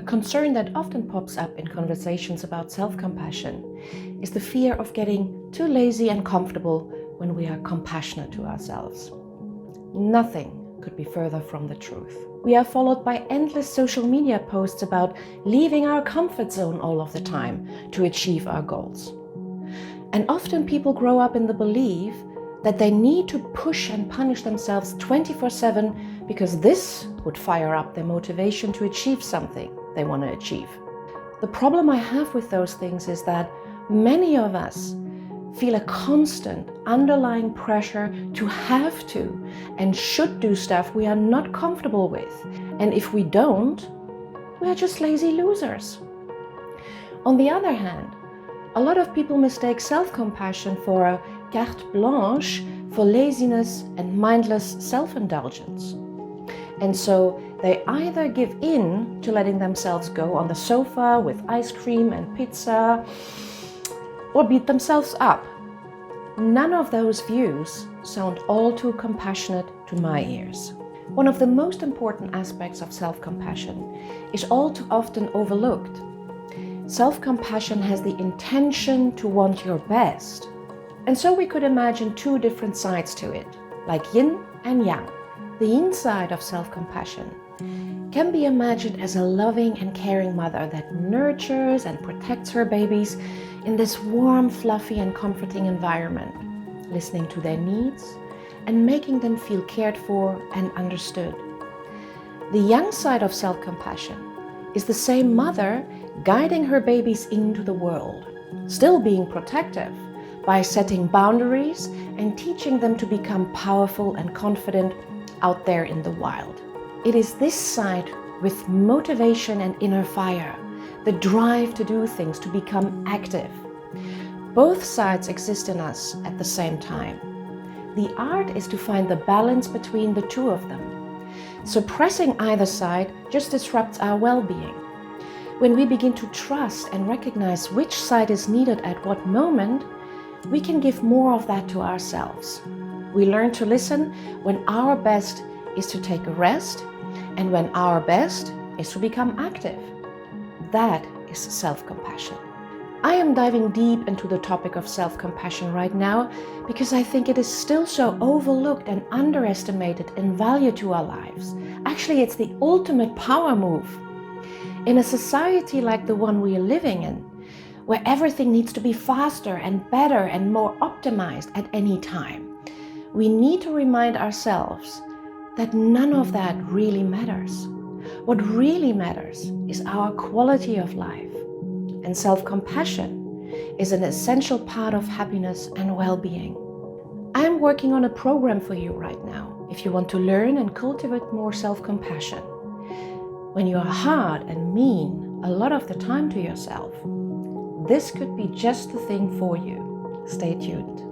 A concern that often pops up in conversations about self-compassion is the fear of getting too lazy and comfortable when we are compassionate to ourselves. Nothing could be further from the truth. We are followed by endless social media posts about leaving our comfort zone all of the time to achieve our goals. And often people grow up in the belief that they need to push and punish themselves 24/7 because this would fire up their motivation to achieve something they want to achieve. The problem I have with those things is that many of us feel a constant underlying pressure to have to and should do stuff we are not comfortable with. And if we don't, we are just lazy losers. On the other hand, a lot of people mistake self-compassion for a carte blanche for laziness and mindless self-indulgence. And so they either give in to letting themselves go on the sofa with ice cream and pizza, or beat themselves up. None of those views sound all too compassionate to my ears. One of the most important aspects of self-compassion is all too often overlooked. Self-compassion has the intention to want your best. And so we could imagine two different sides to it, like yin and yang. The yin side of self-compassion can be imagined as a loving and caring mother that nurtures and protects her babies in this warm, fluffy and comforting environment, listening to their needs and making them feel cared for and understood. The yang side of self-compassion is the same mother guiding her babies into the world, still being protective by setting boundaries and teaching them to become powerful and confident out there in the wild. It is this side with motivation and inner fire, the drive to do things, to become active. Both sides exist in us at the same time. The art is to find the balance between the two of them. Suppressing either side just disrupts our well-being. When we begin to trust and recognize which side is needed at what moment, we can give more of that to ourselves. We learn to listen when our best is to take a rest and when our best is to become active. That is self-compassion. I am diving deep into the topic of self-compassion right now because I think it is still so overlooked and underestimated in value to our lives. Actually, it's the ultimate power move. In a society like the one we are living in, where everything needs to be faster and better and more optimized at any time, we need to remind ourselves that none of that really matters. What really matters is our quality of life. And self-compassion is an essential part of happiness and well-being. I am working on a program for you right now if you want to learn and cultivate more self-compassion. When you are hard and mean a lot of the time to yourself, this could be just the thing for you. Stay tuned.